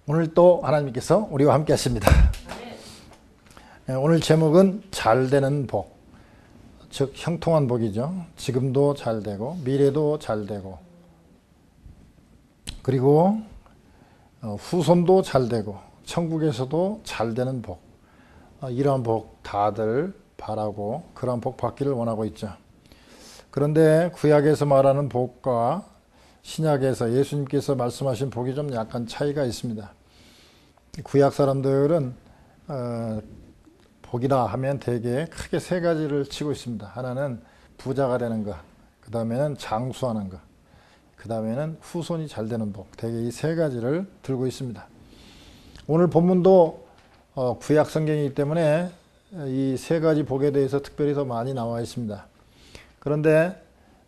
오늘 또 하나님께서 우리와 함께 하십니다. 오늘 제목은 잘 되는 복, 즉 형통한 복이죠. 지금도 잘 되고 미래도 잘 되고 그리고 후손도 잘 되고 천국에서도 잘 되는 복, 이러한 복 다들 바라고 그러한 복 받기를 원하고 있죠. 그런데 구약에서 말하는 복과 신약에서 예수님께서 말씀하신 복이 좀 약간 차이가 있습니다. 구약 사람들은 복이라 하면 대개 크게 세 가지를 치고 있습니다. 하나는 부자가 되는 것, 그 다음에는 장수하는 것, 그 다음에는 후손이 잘 되는 복, 대개 이 세 가지를 들고 있습니다. 오늘 본문도 구약 성경이기 때문에 이 세 가지 복에 대해서 특별히 더 많이 나와 있습니다. 그런데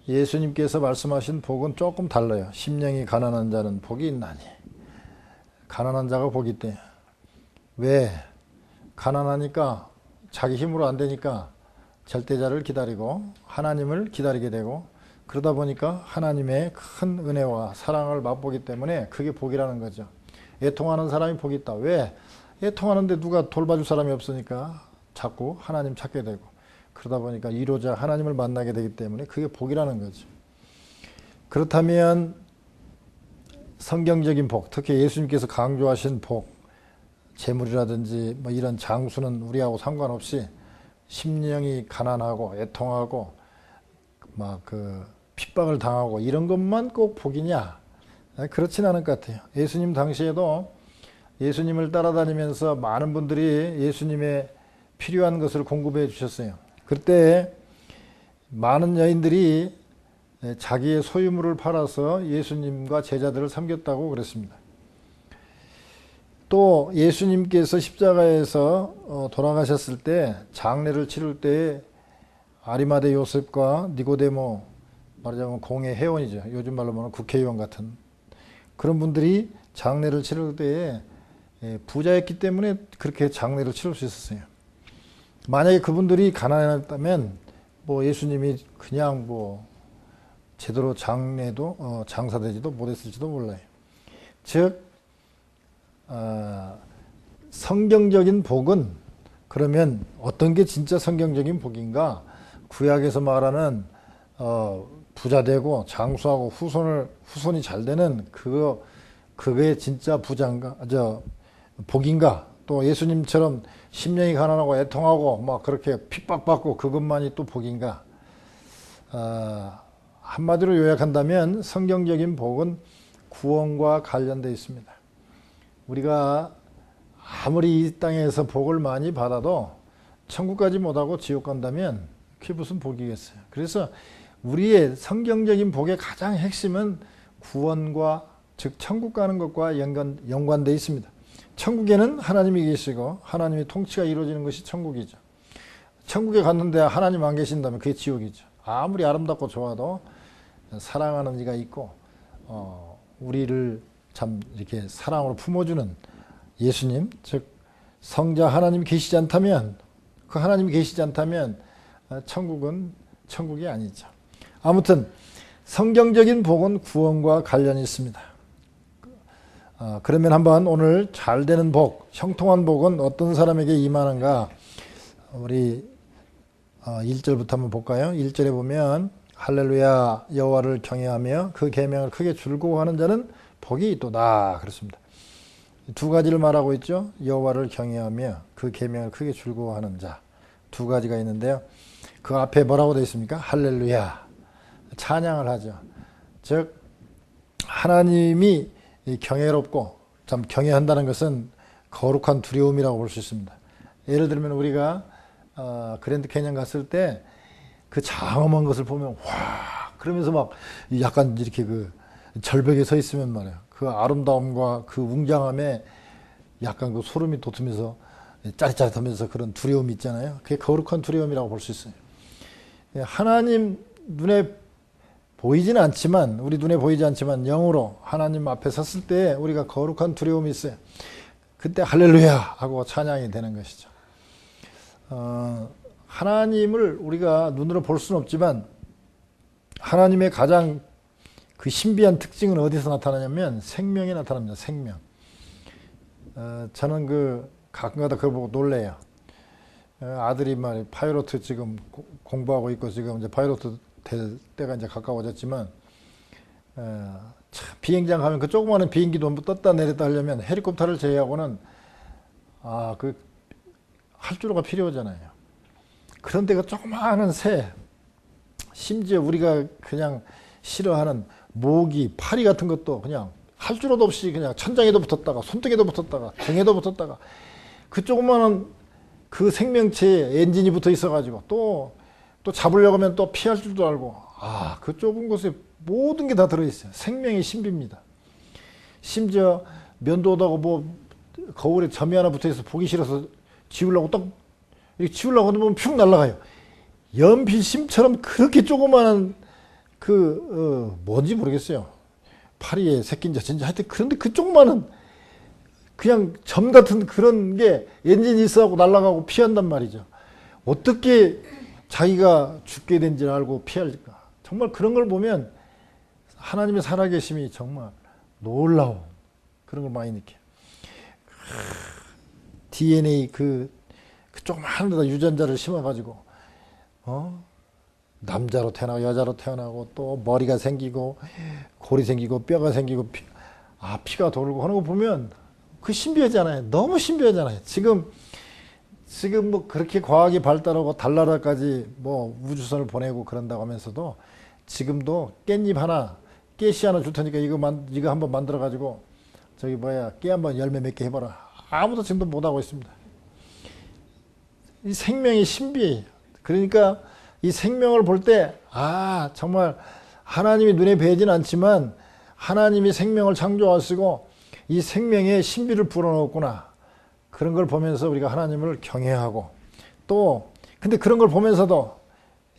예수님께서 말씀하신 복은 조금 달라요. 심령이 가난한 자는 복이 있나니. 가난한 자가 복이 있대. 왜? 가난하니까 자기 힘으로 안 되니까 절대자를 기다리고 하나님을 기다리게 되고 그러다 보니까 하나님의 큰 은혜와 사랑을 맛보기 때문에 그게 복이라는 거죠. 애통하는 사람이 복이 있다. 왜? 애통하는데 누가 돌봐줄 사람이 없으니까 자꾸 하나님 찾게 되고 그러다 보니까 이로자 하나님을 만나게 되기 때문에 그게 복이라는 거죠. 그렇다면 성경적인 복, 특히 예수님께서 강조하신 복, 재물이라든지 뭐 이런 장수는 우리하고 상관없이 심령이 가난하고 애통하고 막 핍박을 당하고 이런 것만 꼭 복이냐? 그렇진 않을 것 같아요. 예수님 당시에도 예수님을 따라다니면서 많은 분들이 예수님의 필요한 것을 공급해 주셨어요. 그때 많은 여인들이 자기의 소유물을 팔아서 예수님과 제자들을 섬겼다고 그랬습니다. 또 예수님께서 십자가에서 돌아가셨을 때 장례를 치를 때 아리마대 요셉과 니고데모, 말하자면 공회 회원이죠. 요즘 말로 말하면 국회의원 같은 그런 분들이 장례를 치를 때에 부자였기 때문에 그렇게 장례를 치를 수 있었어요. 만약에 그분들이 가난했다면 뭐 예수님이 그냥 뭐 제대로 장례도 장사되지도 못했을지도 몰라요. 즉 성경적인 복은 그러면 어떤 게 진짜 성경적인 복인가? 구약에서 말하는 부자되고 장수하고 후손이 잘 되는 그게 진짜 부자인가? 복인가? 또 예수님처럼 심령이 가난하고 애통하고 막 그렇게 핍박받고 그것만이 또 복인가? 한마디로 요약한다면 성경적인 복은 구원과 관련되어 있습니다. 우리가 아무리 이 땅에서 복을 많이 받아도 천국까지 못하고 지옥 간다면 그게 무슨 복이겠어요. 그래서 우리의 성경적인 복의 가장 핵심은 구원과 즉 천국 가는 것과 연관되어 있습니다. 천국에는 하나님이 계시고 하나님의 통치가 이루어지는 것이 천국이죠. 천국에 갔는데 하나님 안 계신다면 그게 지옥이죠. 아무리 아름답고 좋아도 사랑하는 이가 있고 우리를 참 이렇게 사랑으로 품어주는 예수님, 즉 성자 하나님이 계시지 않다면 그 하나님이 계시지 않다면 천국은 천국이 아니죠. 아무튼 성경적인 복은 구원과 관련이 있습니다. 그러면 한번 오늘 잘 되는 복, 형통한 복은 어떤 사람에게 임하는가? 우리 1절부터 한번 볼까요? 1절에 보면 할렐루야 여호와를 경외하며 그 계명을 크게 즐거워하는 자는 복이 있도다 그렇습니다. 두 가지를 말하고 있죠. 여호와를 경외하며 그 계명을 크게 즐거워하는 자 두 가지가 있는데요. 그 앞에 뭐라고 되어 있습니까? 할렐루야 찬양을 하죠. 즉 하나님이 경외롭고 참 경외한다는 것은 거룩한 두려움이라고 볼 수 있습니다. 예를 들면 우리가 그랜드 캐년 갔을 때 그 장엄한 것을 보면 와 그러면서 막 약간 이렇게 그 절벽에 서 있으면 말이에요. 그 아름다움과 그 웅장함에 약간 그 소름이 돋으면서 짜릿짜릿하면서 그런 두려움이 있잖아요. 그게 거룩한 두려움이라고 볼 수 있어요. 하나님 눈에 보이지는 않지만 우리 눈에 보이지 않지만 영으로 하나님 앞에 섰을 때 우리가 거룩한 두려움이 있어요. 그때 할렐루야 하고 찬양이 되는 것이죠. 하나님을 우리가 눈으로 볼 수는 없지만 하나님의 가장 그 신비한 특징은 어디서 나타나냐면 생명이 나타납니다. 생명. 저는 가끔가다 그걸 보고 놀래요. 아들이 말이 파이로트 지금 공부하고 있고 지금 이제 파이로트 될 때가 이제 가까워졌지만 참 비행장 가면 그 조그마한 비행기도 떴다 내렸다 하려면 헬리콥터를 제외하고는 활주로가 필요하잖아요. 그런데 그 조그마한 새, 심지어 우리가 그냥 싫어하는 모기, 파리 같은 것도 그냥 활주로도 없이 그냥 천장에도 붙었다가 손등에도 붙었다가 등에도 붙었다가 그 조그마한 그 생명체에 엔진이 붙어 있어가지고 또 잡으려고 하면 또 피할 줄도 알고 그 좁은 곳에 모든 게 다 들어있어요. 생명의 신비입니다. 심지어 면도하다가 거울에 점이 하나 붙어 있어 보기 싫어서 지우려고 이렇게 지우려고 하면 푹 날아가요. 연필심처럼 그렇게 조그마한 뭔지 모르겠어요. 파리의 새끼인지 진짜 하여튼 그런데 그 조그마한 그냥 점 같은 그런 게 엔진이 있어하고 날아가고 피한단 말이죠. 어떻게 자기가 죽게 된지 알고 피할까? 정말 그런 걸 보면 하나님의 살아계심이 정말 놀라워. 그런 걸 많이 느껴요. DNA 그 조그마한 데다 유전자를 심어가지고 남자로 태어나고 여자로 태어나고 또 머리가 생기고 골이 생기고 뼈가 생기고 피가 돌고 하는 거 보면 그 신비하잖아요. 너무 신비하잖아요. 지금 그렇게 과학이 발달하고 달나라까지 우주선을 보내고 그런다고 하면서도 지금도 깻잎 하나, 깨씨 하나 줄 테니까 이거 한번 만들어 가지고 깨 한번 열매 몇 개 해봐라. 아무도 지금도 못 하고 있습니다. 이 생명의 신비예요. 그러니까 이 생명을 볼 때 정말 하나님이 눈에 뵈지는 않지만 하나님이 생명을 창조하시고 이 생명의 신비를 불어넣었구나. 그런 걸 보면서 우리가 하나님을 경외하고 근데 그런 걸 보면서도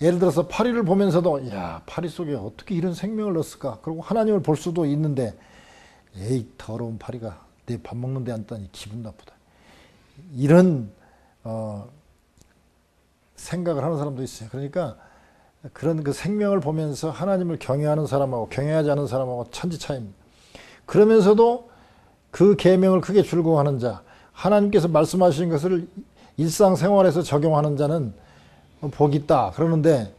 예를 들어서 파리를 보면서도 파리 속에 어떻게 이런 생명을 넣었을까? 그리고 하나님을 볼 수도 있는데 에이 더러운 파리가 내 밥 먹는 데 앉다니 기분 나쁘다. 이런 생각을 하는 사람도 있어요. 그러니까 그런 생명을 보면서 하나님을 경외하는 사람하고 경외하지 않은 사람하고 천지 차이입니다. 그러면서도 그 계명을 크게 즐거워하는 자, 하나님께서 말씀하신 것을 일상생활에서 적용하는 자는 복이 있다. 그러는데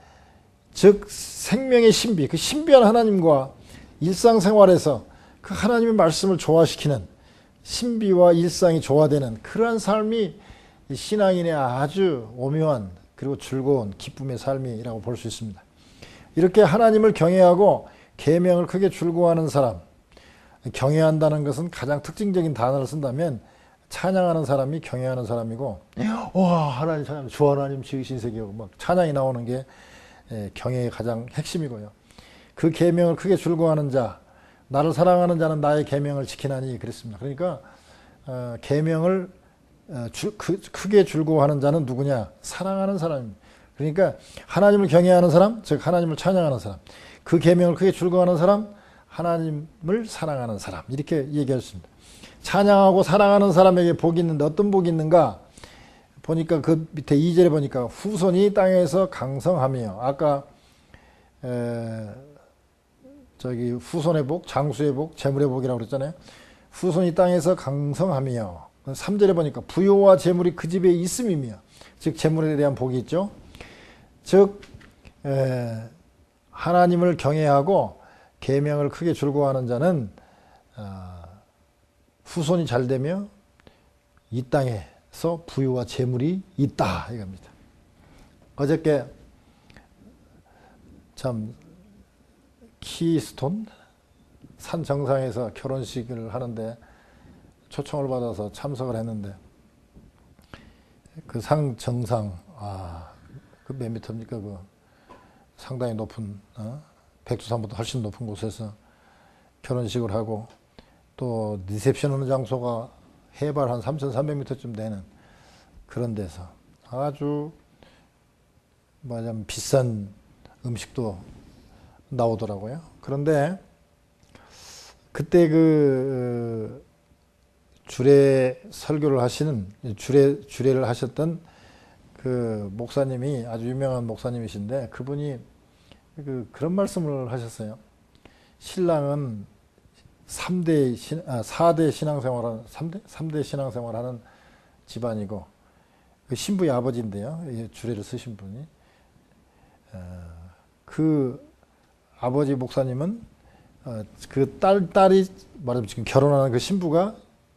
즉 생명의 신비, 그 신비한 하나님과 일상생활에서 그 하나님의 말씀을 조화시키는 신비와 일상이 조화되는 그러한 삶이 신앙인의 아주 오묘한 그리고 즐거운 기쁨의 삶이라고 볼 수 있습니다. 이렇게 하나님을 경외하고 계명을 크게 즐거워하는 사람, 경외한다는 것은 가장 특징적인 단어를 쓴다면 찬양하는 사람이 경외하는 사람이고 와 하나님 찬양, 주 하나님 지으신 세계고 막 찬양이 나오는 게 경외의 가장 핵심이고요. 그 계명을 크게 즐거워하는 자, 나를 사랑하는 자는 나의 계명을 지키나니 그랬습니다. 그러니까 계명을 크게 즐거워하는 자는 누구냐? 사랑하는 사람입니다. 그러니까 하나님을 경외하는 사람, 즉 하나님을 찬양하는 사람, 그 계명을 크게 즐거워하는 사람, 하나님을 사랑하는 사람, 이렇게 얘기했습니다. 찬양하고 사랑하는 사람에게 복이 있는데 어떤 복이 있는가? 보니까 그 밑에 2절에 보니까 후손이 땅에서 강성하며, 아까 후손의 복, 장수의 복, 재물의 복이라고 그랬잖아요. 후손이 땅에서 강성하며, 3절에 보니까 부요와 재물이 그 집에 있음이며, 즉 재물에 대한 복이 있죠. 즉 하나님을 경외하고 계명을 크게 즐거워하는 자는 후손이 잘 되며 이 땅에서 부유와 재물이 있다 이겁니다. 어저께 참 키스톤 산 정상에서 결혼식을 하는데 초청을 받아서 참석을 했는데 그 산 정상 그 몇 미터입니까? 그 상당히 높은 백두산보다 훨씬 높은 곳에서 결혼식을 하고 또 리셉션 하는 장소가 해발 한 3,300m쯤 되는 그런 데서 아주 말하자면 비싼 음식도 나오더라고요. 그런데 그때 그 주례 설교를 하시는 주례를 하셨던 그 목사님이 아주 유명한 목사님이신데 그분이 그런 말씀을 하셨어요. 신랑은 4대 신앙생활하는, 3대 신앙생활하는 집안이고, 그 신부의 아버지인데요. 이 주례를 쓰신 분이. 그 아버지 목사님은 그 딸이 말하자면 지금 결혼하는 그 신부가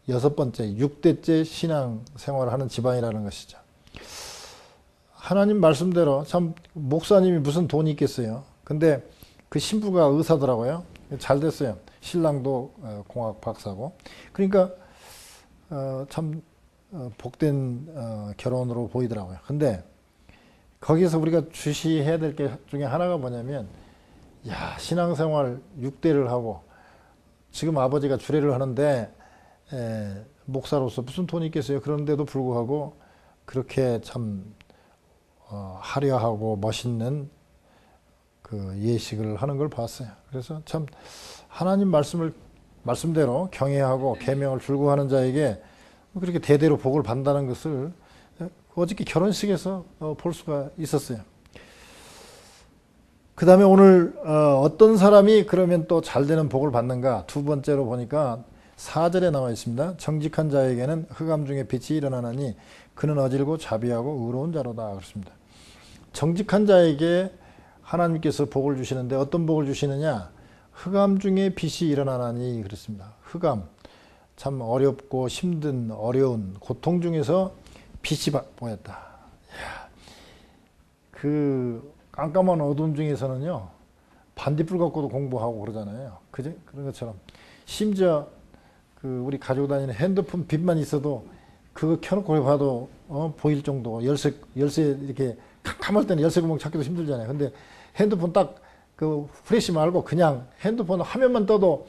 6번째, 6대째 신앙생활을 하는 집안이라는 것이죠. 하나님 말씀대로 참 목사님이 무슨 돈이 있겠어요. 근데 그 신부가 의사더라고요. 잘 됐어요. 신랑도 공학 박사고. 그러니까 참 복된 결혼으로 보이더라고요. 근데 거기서 우리가 주시해야 될 게 중에 하나가 뭐냐면, 야, 신앙생활 6대를 하고 지금 아버지가 주례를 하는데 목사로서 무슨 돈이 있겠어요. 그런데도 불구하고 그렇게 참 화려하고 멋있는 그 예식을 하는 걸 봤어요. 그래서 참 하나님 말씀대로 경외하고 계명을 줄구하는 자에게 그렇게 대대로 복을 받는다는 것을 어저께 결혼식에서 볼 수가 있었어요. 그 다음에 오늘 어떤 사람이 그러면 또 잘 되는 복을 받는가? 두 번째로 보니까 4절에 나와 있습니다. 정직한 자에게는 흑암 중에 빛이 일어나나니 그는 어질고 자비하고 의로운 자로다. 그렇습니다. 정직한 자에게 하나님께서 복을 주시는데 어떤 복을 주시느냐? 흑암 중에 빛이 일어나나니 그렇습니다. 흑암, 참 어렵고 힘든 어려운 고통 중에서 빛이 보였다. 그 깜깜한 어둠 중에서는요, 반딧불 갖고도 공부하고 그러잖아요. 그죠? 그런 것처럼 심지어 그 우리 가지고 다니는 핸드폰 빛만 있어도 그거 켜놓고 봐도 보일 정도. 열쇠 이렇게 캄캄할 때는 열쇠 구멍 찾기도 힘들잖아요. 근데 핸드폰 딱 그 프레시 말고 그냥 핸드폰 화면만 떠도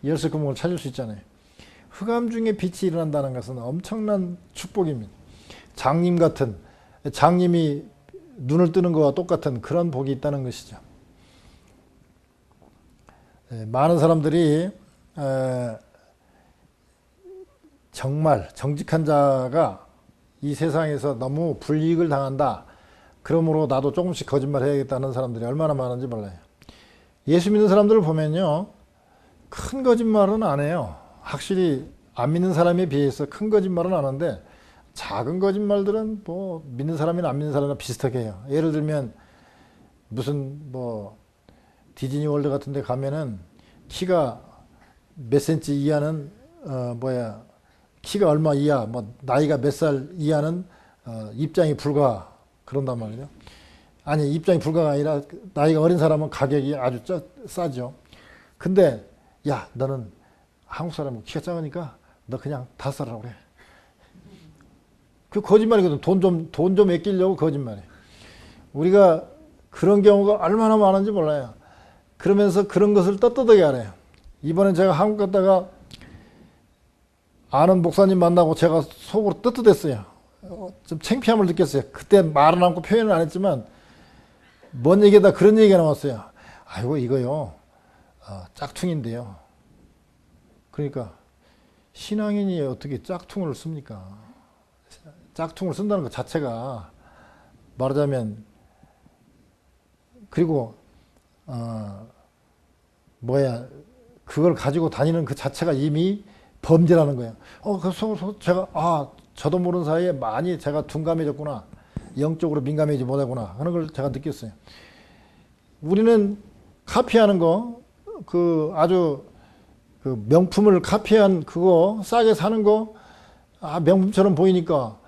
열쇠 구멍을 찾을 수 있잖아요. 흑암 중에 빛이 일어난다는 것은 엄청난 축복입니다. 장님이 눈을 뜨는 것과 똑같은 그런 복이 있다는 것이죠. 많은 사람들이 정말 정직한 자가 이 세상에서 너무 불이익을 당한다. 그러므로 나도 조금씩 거짓말 해야겠다는 사람들이 얼마나 많은지 몰라요. 예수 믿는 사람들을 보면요, 큰 거짓말은 안 해요. 확실히 안 믿는 사람에 비해서 큰 거짓말은 안 하는데 작은 거짓말들은 뭐 믿는 사람이나 안 믿는 사람이나 비슷하게 해요. 예를 들면 무슨 뭐 디즈니 월드 같은 데 가면은 키가 몇 센치 이하는 키가 얼마 이하, 뭐 나이가 몇 살 이하는 입장이 불가 그런단 말이죠. 아니, 입장이 불가가 아니라 나이가 어린 사람은 가격이 아주 싸죠. 근데 야, 너는 한국 사람은 키가 작으니까 너 그냥 다 살아라 그래. 그 거짓말이거든. 돈 좀 아끼려고 거짓말해. 우리가 그런 경우가 얼마나 많은지 몰라요. 그러면서 그런 것을 떳떳하게 알아요. 이번에 제가 한국 갔다가 아는 목사님 만나고 제가 속으로 떳떳했어요. 좀 창피함을 느꼈어요. 그때 말은 않고 표현은 안 했지만 뭔 얘기다 그런 얘기가 나왔어요. 아이고 이거요 짝퉁인데요. 그러니까 신앙인이 어떻게 짝퉁을 씁니까? 짝퉁을 쓴다는 것 자체가 말하자면, 그리고 그걸 가지고 다니는 그 자체가 이미 범죄라는 거예요. 그래서 제가 저도 모르는 사이에 많이 제가 둔감해졌구나, 영적으로 민감해지지 못하구나 하는 걸 제가 느꼈어요. 우리는 카피하는 거, 아주 그 명품을 카피한 그거 싸게 사는 거, 명품처럼 보이니까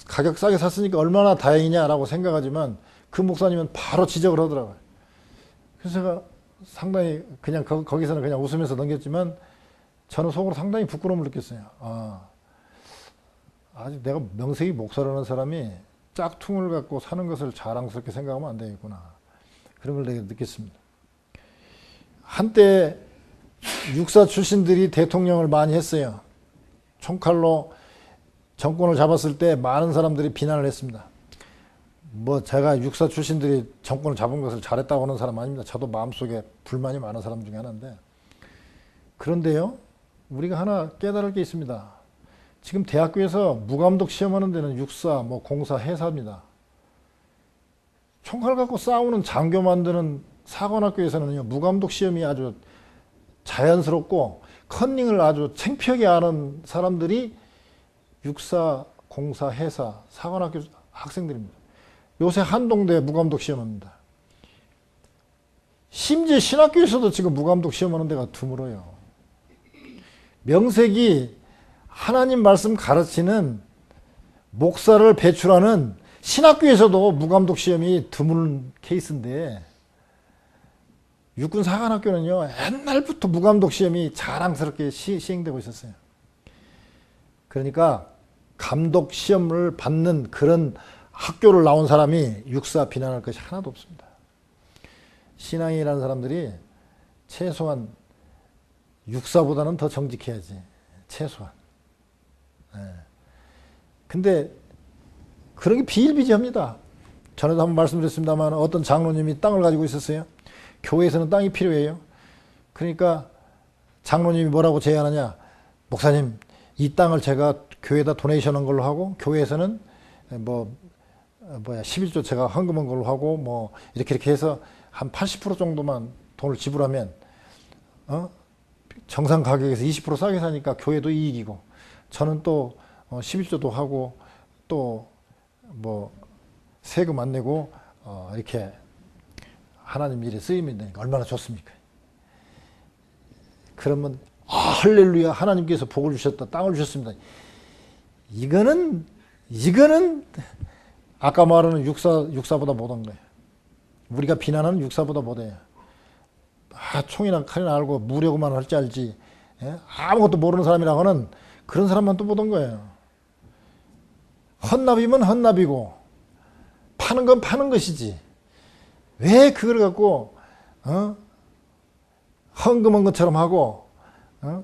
가격 싸게 샀으니까 얼마나 다행이냐라고 생각하지만 그 목사님은 바로 지적을 하더라고요. 그래서 제가 상당히 그냥 거기서는 그냥 웃으면서 넘겼지만 저는 속으로 상당히 부끄러움을 느꼈어요. 아직 내가 명색이 목사라는 사람이 짝퉁을 갖고 사는 것을 자랑스럽게 생각하면 안 되겠구나. 그런 걸 내가 느꼈습니다. 한때 육사 출신들이 대통령을 많이 했어요. 총칼로 정권을 잡았을 때 많은 사람들이 비난을 했습니다. 제가 육사 출신들이 정권을 잡은 것을 잘했다고 하는 사람 아닙니다. 저도 마음속에 불만이 많은 사람 중에 하나인데, 그런데요, 우리가 하나 깨달을 게 있습니다. 지금 대학교에서 무감독 시험하는 데는 육사, 공사, 해사입니다. 총칼 갖고 싸우는 장교 만드는 사관학교에서는요, 무감독 시험이 아주 자연스럽고 컨닝을 아주 창피하게 하는 사람들이 육사, 공사, 해사, 사관학교 학생들입니다. 요새 한동대 무감독 시험합니다. 심지어 신학교에서도 지금 무감독 시험하는 데가 드물어요. 명색이 하나님 말씀 가르치는 목사를 배출하는 신학교에서도 무감독 시험이 드문 케이스인데, 육군 사관학교는요 옛날부터 무감독 시험이 자랑스럽게 시행되고 있었어요. 그러니까 감독 시험을 받는 그런 학교를 나온 사람이 육사 비난할 것이 하나도 없습니다. 신앙이라는 사람들이 최소한 육사보다는 더 정직해야지. 최소한. 근데 그런 게 비일비재합니다. 전에도 한번 말씀드렸습니다만 어떤 장로님이 땅을 가지고 있었어요. 교회에서는 땅이 필요해요. 그러니까 장로님이 뭐라고 제안하냐. 목사님, 이 땅을 제가 교회에다 도네이션한 걸로 하고, 교회에서는 11조 제가 헌금한 걸로 하고, 뭐 이렇게 해서 한 80% 정도만 돈을 지불하면 정상 가격에서 20% 싸게 사니까 교회도 이익이고, 저는 또 11조도 하고 또 뭐 세금 안 내고 이렇게 하나님 일에 쓰임이 되니까 얼마나 좋습니까? 그러면 할렐루야, 하나님께서 복을 주셨다, 땅을 주셨습니다. 이거는 아까 말하는 육사보다 못한 거예요. 우리가 비난하는 육사보다 못해요. 총이나 칼이나 알고 무력만 할 줄 알지, 아무것도 모르는 사람이라고는 그런 사람만 또 못한 거예요. 헌납이면 헌납이고 파는 건 파는 것이지, 왜 그걸 갖고 헌금한 것처럼 하고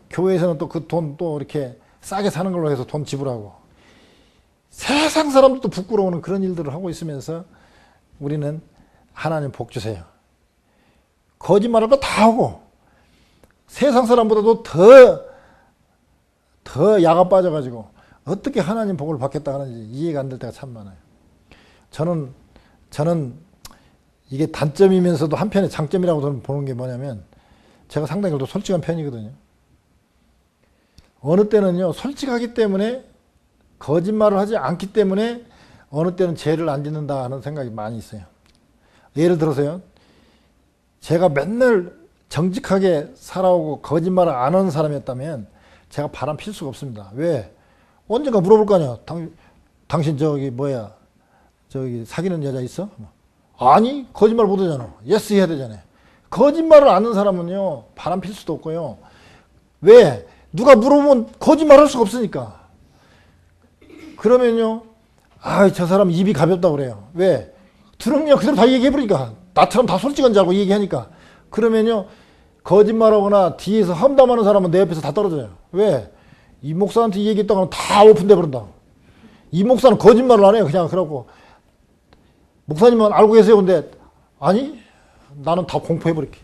교회에서는 또 그 돈 또 이렇게 싸게 사는 걸로 해서 돈 지불하고, 세상 사람들도 부끄러워하는 그런 일들을 하고 있으면서 우리는 하나님 복 주세요. 거짓말할 거 다 하고 세상 사람보다도 더 야가 빠져가지고 어떻게 하나님 복을 받겠다 하는지 이해가 안 될 때가 참 많아요. 저는 이게 단점이면서도 한편의 장점이라고 저는 보는 게 뭐냐면, 제가 상당히 그래도 솔직한 편이거든요. 어느 때는요 솔직하기 때문에, 거짓말을 하지 않기 때문에 어느 때는 죄를 안 짓는다 하는 생각이 많이 있어요. 예를 들어서요, 제가 맨날 정직하게 살아오고 거짓말을 안 하는 사람이었다면 제가 바람 필 수가 없습니다. 왜? 언젠가 물어볼 거 아니야. 당신 저기 사귀는 여자 있어? 아니, 거짓말 못 하잖아. 예스 해야 되잖아요. 거짓말을 아는 사람은요 바람 필 수도 없고요. 왜? 누가 물어보면 거짓말 할 수가 없으니까. 그러면요, 저 사람 입이 가볍다고 그래요. 왜? 들으면 그대로 다 얘기해버리니까. 나처럼 다 솔직한 줄 알고 얘기하니까. 그러면요, 거짓말하거나 뒤에서 험담하는 사람은 내 옆에서 다 떨어져요. 왜? 이 목사한테 얘기했다가 다 오픈돼 버린다. 이 목사는 거짓말을 안 해요. 그냥 그러고, 목사님은 알고 계세요. 근데 아니, 나는 다 공포해버릴게.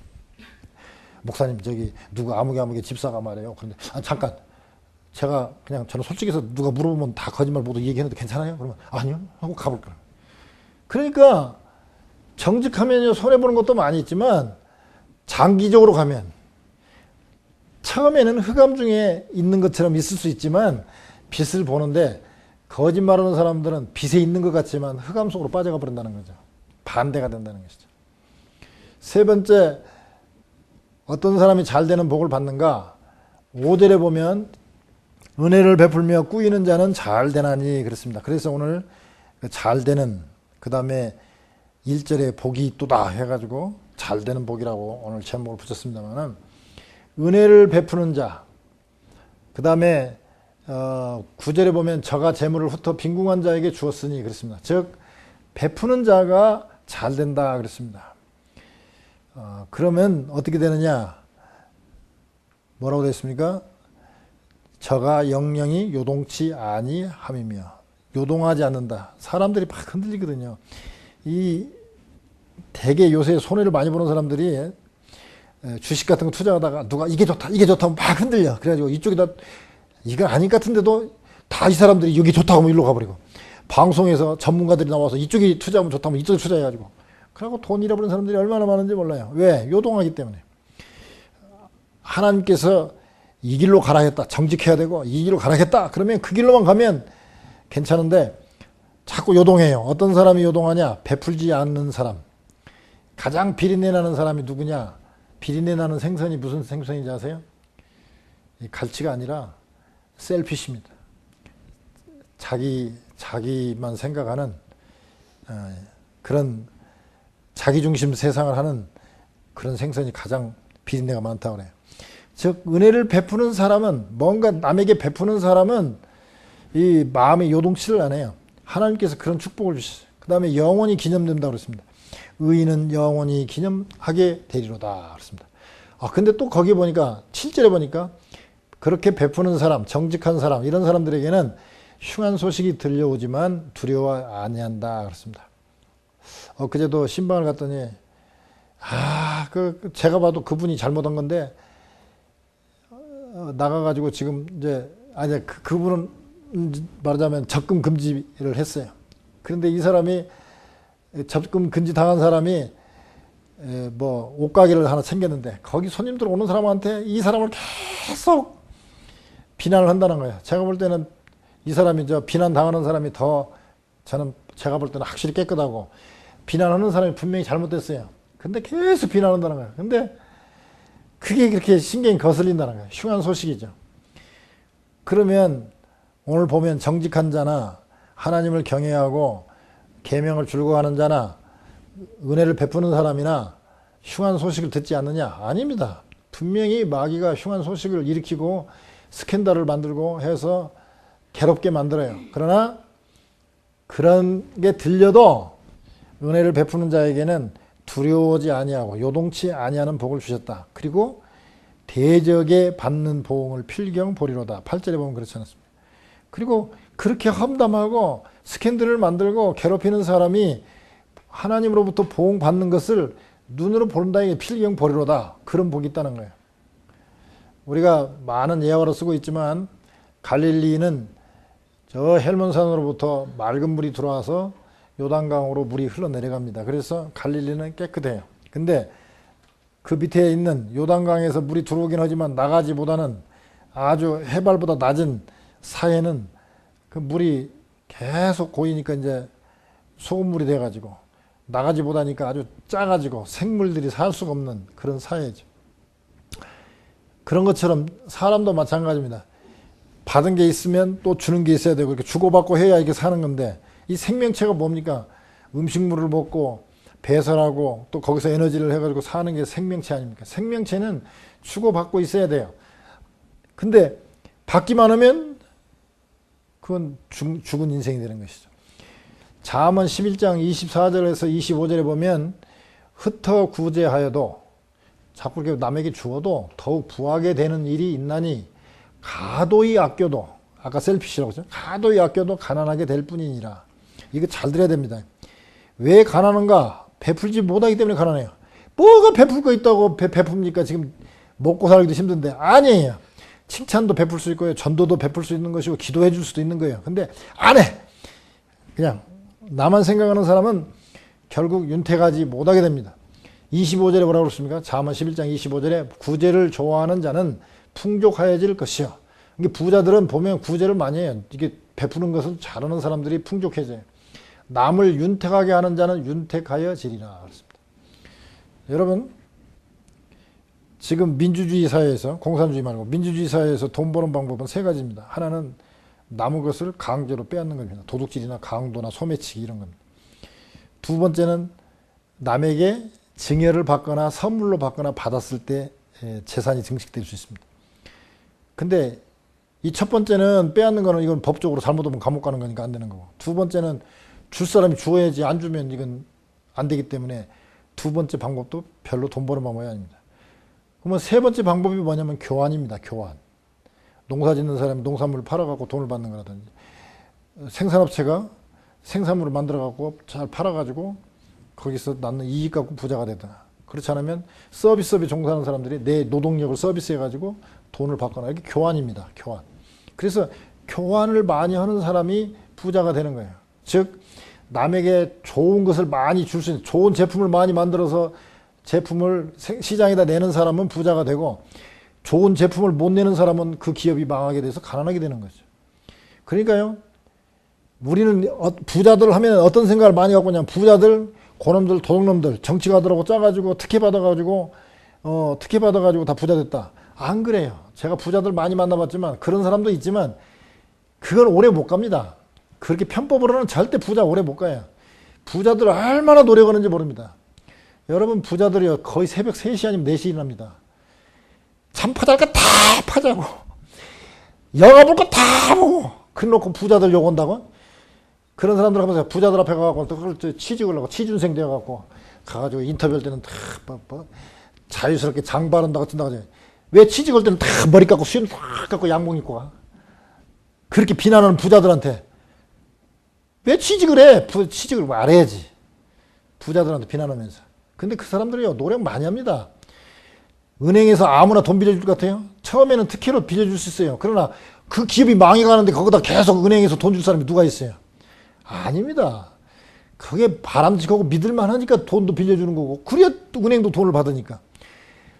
목사님, 저기 누가 아무개 집사가 말해요. 그런데 잠깐, 제가 그냥 저는 솔직해서 누가 물어보면 다 거짓말 모두 얘기했는데 괜찮아요? 그러면 아니요 하고 가볼 거예요. 그러니까 정직하면요 손해보는 것도 많이 있지만, 장기적으로 가면 처음에는 흑암 중에 있는 것처럼 있을 수 있지만 빛을 보는데, 거짓말하는 사람들은 빛에 있는 것 같지만 흑암 속으로 빠져가 버린다는 거죠. 반대가 된다는 것이죠. 세 번째, 어떤 사람이 잘 되는 복을 받는가? 5절에 보면 은혜를 베풀며 꾸이는 자는 잘 되나니 그렇습니다. 그래서 오늘 잘 되는, 그 다음에 1절에 복이 있도다 해가지고 잘 되는 복이라고 오늘 제목을 붙였습니다만은, 은혜를 베푸는 자, 그 다음에 9절에 보면 저가 재물을 흩어 빈궁한 자에게 주었으니 그렇습니다. 즉 베푸는 자가 잘 된다 그랬습니다. 그러면 어떻게 되느냐? 뭐라고 되어 있습니까? 저가 영영이 요동치 아니함이며, 요동하지 않는다. 사람들이 막 흔들리거든요. 되게 요새 손해를 많이 보는 사람들이 주식 같은 거 투자하다가 누가 이게 좋다 하면 막 흔들려. 그래가지고 이쪽에다 이건 아닌 것 같은데도 다 이 사람들이 여기 좋다고 하면 일로 가버리고, 방송에서 전문가들이 나와서 이쪽이 투자하면 좋다면 이쪽에 투자해가지고, 그러고 돈 잃어버린 사람들이 얼마나 많은지 몰라요. 왜? 요동하기 때문에. 하나님께서 이 길로 가라 했다. 정직해야 되고 이 길로 가라 했다. 그러면 그 길로만 가면 괜찮은데 자꾸 요동해요. 어떤 사람이 요동하냐? 베풀지 않는 사람. 가장 비린내 나는 사람이 누구냐? 비린내 나는 생선이 무슨 생선인지 아세요? 갈치가 아니라 셀피시입니다. 자기만 생각하는 그런 자기중심 세상을 하는 그런 생선이 가장 비린내가 많다고 그래요. 즉 은혜를 베푸는 사람은, 뭔가 남에게 베푸는 사람은 이 마음이 요동치를 안 해요. 하나님께서 그런 축복을 주셨어요. 그 다음에 영원히 기념된다고 그랬습니다. 의인은 영원히 기념하게 되리로다 그랬습니다. 근데 또 거기 보니까 7절에 보니까 그렇게 베푸는 사람, 정직한 사람, 이런 사람들에게는 흉한 소식이 들려오지만 두려워 아니한다 그랬습니다. 그제도 신방을 갔더니 제가 봐도 그분이 잘못한 건데 나가가지고 지금 이제 그분은 말하자면 접근 금지를 했어요. 그런데 이 사람이 접근 금지 당한 사람이 뭐 옷가게를 하나 챙겼는데 거기 손님들 오는 사람한테 이 사람을 계속 비난을 한다는 거예요. 제가 볼 때는 이 사람이 비난 당하는 사람이 더 제가 볼 때는 확실히 깨끗하고 비난하는 사람이 분명히 잘못됐어요. 근데 계속 비난한다는 거예요. 근데 그게 그렇게 신경이 거슬린다는 거예요. 흉한 소식이죠. 그러면 오늘 보면 정직한 자나 하나님을 경외하고 계명을 줄거하는 자나 은혜를 베푸는 사람이나 흉한 소식을 듣지 않느냐? 아닙니다. 분명히 마귀가 흉한 소식을 일으키고 스캔들을 만들고 해서 괴롭게 만들어요. 그러나 그런 게 들려도 은혜를 베푸는 자에게는 두려워하지 아니하고 요동치 아니하는 복을 주셨다. 그리고 대적에 받는 보응을 필경 보리로다. 8절에 보면 그렇지 않습니까? 그리고 그렇게 험담하고 스캔들을 만들고 괴롭히는 사람이 하나님으로부터 보응 받는 것을 눈으로 본다에 필경 보리로다. 그런 복이 있다는 거예요. 우리가 많은 예화로 쓰고 있지만 갈릴리는 저 헬몬산으로부터 맑은 물이 들어와서 요단강으로 물이 흘러내려갑니다. 그래서 갈릴리는 깨끗해요. 근데 그 밑에 있는 요단강에서 물이 들어오긴 하지만 나가지보다는 아주 해발보다 낮은 사해는 그 물이 계속 고이니까 이제 소금물이 돼가지고 나가지보다니까 아주 짜가지고 생물들이 살 수가 없는 그런 사해죠. 그런 것처럼 사람도 마찬가지입니다. 받은 게 있으면 또 주는 게 있어야 되고 이렇게 주고받고 해야 이게 사는 건데 이 생명체가 뭡니까? 음식물을 먹고 배설하고 또 거기서 에너지를 해가지고 사는 게 생명체 아닙니까? 생명체는 주고받고 있어야 돼요. 근데 받기만 하면 그건 죽은 인생이 되는 것이죠. 잠언 11장 24절에서 25절에 보면 흩어 구제하여도 자꾸 이렇게 남에게 주어도 더욱 부하게 되는 일이 있나니 가도히 아껴도, 아까 셀피시라고 했죠. 가도히 아껴도 가난하게 될 뿐이니라. 이거 잘 들어야 됩니다. 왜 가난한가? 베풀지 못하기 때문에 가난해요. 뭐가 베풀 거 있다고 베풉니까? 지금 먹고 살기도 힘든데. 아니에요. 칭찬도 베풀 수 있고요. 전도도 베풀 수 있는 것이고 기도해 줄 수도 있는 거예요. 근데 안 해. 그냥 나만 생각하는 사람은 결국 윤택하지 못하게 됩니다. 25절에 뭐라고 그랬습니까? 잠언 11장 25절에 구제를 좋아하는 자는 풍족하여질 것이요. 이게 부자들은 보면 구제를 많이 해요. 이게 베푸는 것을 잘하는 사람들이 풍족해져요. 남을 윤택하게 하는 자는 윤택하여지리라 그랬습니다. 여러분, 지금 민주주의 사회에서, 공산주의 말고 민주주의 사회에서 돈 버는 방법은 세 가지입니다. 하나는 남의 것을 강제로 빼앗는 겁니다. 도둑질이나 강도나 소매치기 이런 겁니다. 두 번째는 남에게 증여를 받거나 선물로 받거나 받았을 때 재산이 증식될 수 있습니다. 근데 이 첫 번째는 빼앗는 거는 이건 법적으로 잘못하면 감옥 가는 거니까 안 되는 거고, 두 번째는 줄 사람이 주어야지 안 주면 이건 안 되기 때문에 두 번째 방법도 별로 돈 버는 방법이 아닙니다. 그러면 세 번째 방법이 뭐냐면 교환입니다. 교환. 농사 짓는 사람이 농산물을 팔아갖고 돈을 받는 거라든지, 생산업체가 생산물을 만들어갖고 잘 팔아가지고 거기서 낳는 이익 갖고 부자가 되거나, 그렇지 않으면 서비스업에 종사하는 사람들이 내 노동력을 서비스해가지고 돈을 받거나, 이게 교환입니다. 교환. 그래서 교환을 많이 하는 사람이 부자가 되는 거예요. 즉 남에게 좋은 것을 많이 줄 수 있는, 좋은 제품을 많이 만들어서 제품을 시장에다 내는 사람은 부자가 되고, 좋은 제품을 못 내는 사람은 그 기업이 망하게 돼서 가난하게 되는 거죠. 그러니까요, 우리는 부자들 하면 어떤 생각을 많이 갖고 있냐면, 부자들, 고놈들, 도둑놈들, 정치가들하고 짜가지고 특혜 받아가지고 다 부자 됐다. 안 그래요. 제가 부자들 많이 만나봤지만, 그런 사람도 있지만 그건 오래 못 갑니다. 그렇게 편법으로는 절대 부자 오래 못 가요. 부자들 얼마나 노력하는지 모릅니다. 여러분, 부자들이요, 거의 새벽 3시 아니면 4시 일합니다. 잠 파잘 거 다 파자고, 영화 볼 거 다 보고, 그래놓고 부자들 욕 온다고? 그런 사람들 하면서 부자들 앞에 가갖고 그걸 취직을 하고 취준생 되어갖고 가가지고 인터뷰할 때는 다 자유스럽게 장 바른다고 쓴다고 하지. 왜 취직할 때는 다 머리 깎고 수염 다 깎고 양복 입고 가? 그렇게 비난하는 부자들한테 왜 취직을 해? 취직을 말해야지. 부자들한테 비난하면서. 근데 그 사람들이요, 노력 많이 합니다. 은행에서 아무나 돈 빌려줄 것 같아요? 처음에는 특혜로 빌려줄 수 있어요. 그러나 그 기업이 망해가는데 거기다 계속 은행에서 돈 줄 사람이 누가 있어요? 아닙니다. 그게 바람직하고 믿을만 하니까 돈도 빌려주는 거고, 그래야 또 은행도 돈을 받으니까.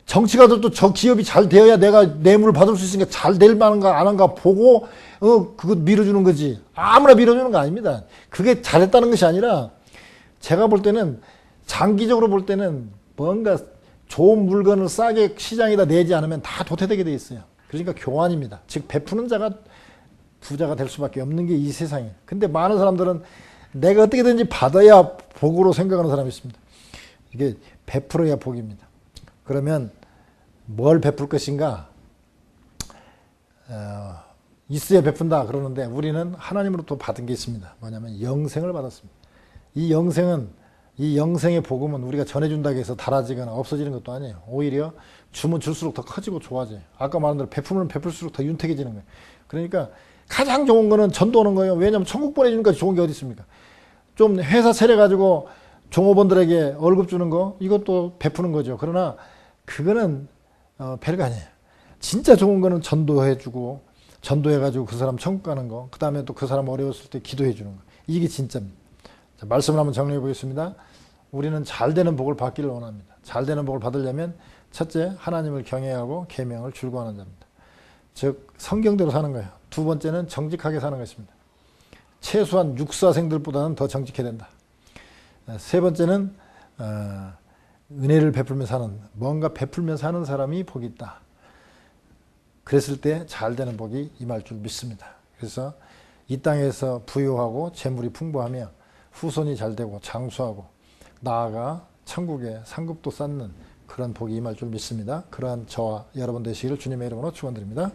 정치가들도 저 기업이 잘 되어야 내가 뇌물을 받을 수 있으니까 잘 될 만한가 안 한가 보고 그거 밀어주는 거지. 아무나 밀어주는 거 아닙니다. 그게 잘했다는 것이 아니라, 제가 볼 때는 장기적으로 볼 때는 뭔가 좋은 물건을 싸게 시장에다 내지 않으면 다 도태되게 돼 있어요. 그러니까 교환입니다. 즉 베푸는 자가 부자가 될 수밖에 없는 게 이 세상이에요. 근데 많은 사람들은 내가 어떻게든지 받아야 복으로 생각하는 사람이 있습니다. 이게 베풀어야 복입니다. 그러면 뭘 베풀 것인가? 있어야 베푼다 그러는데, 우리는 하나님으로부터 받은 게 있습니다. 뭐냐면 영생을 받았습니다. 이 영생의 복음은 우리가 전해준다고 해서 달아지거나 없어지는 것도 아니에요. 오히려 주면 줄수록 더 커지고 좋아져요. 아까 말한 대로 베풀면 베풀수록 더 윤택해지는 거예요. 그러니까 가장 좋은 거는 전도하는 거예요. 왜냐하면 천국 보내주는 것까지 좋은 게 어디 있습니까? 좀 회사 차려가지고 종업원들에게 월급 주는 거, 이것도 베푸는 거죠. 그러나 그거는 별거 아니에요. 진짜 좋은 거는 전도해주고, 전도해가지고 그 사람 천국 가는 거, 그 다음에 또 그 사람 어려웠을 때 기도해주는 거, 이게 진짜입니다. 자, 말씀을 한번 정리해 보겠습니다. 우리는 잘 되는 복을 받기를 원합니다. 잘 되는 복을 받으려면 첫째, 하나님을 경외하고 계명을 줄거하는 자입니다. 즉 성경대로 사는 거예요. 두 번째는 정직하게 사는 것입니다. 최소한 육사생들보다는 더 정직해야 된다. 세 번째는 은혜를 베풀며 사는, 뭔가 베풀며 사는 사람이 복이 있다. 그랬을 때 잘 되는 복이 임할 줄 믿습니다. 그래서 이 땅에서 부유하고 재물이 풍부하며 후손이 잘 되고 장수하고 나아가 천국에 상급도 쌓는 그런 복이 임할 줄 믿습니다. 그러한 저와 여러분 되시기를 주님의 이름으로 축원드립니다.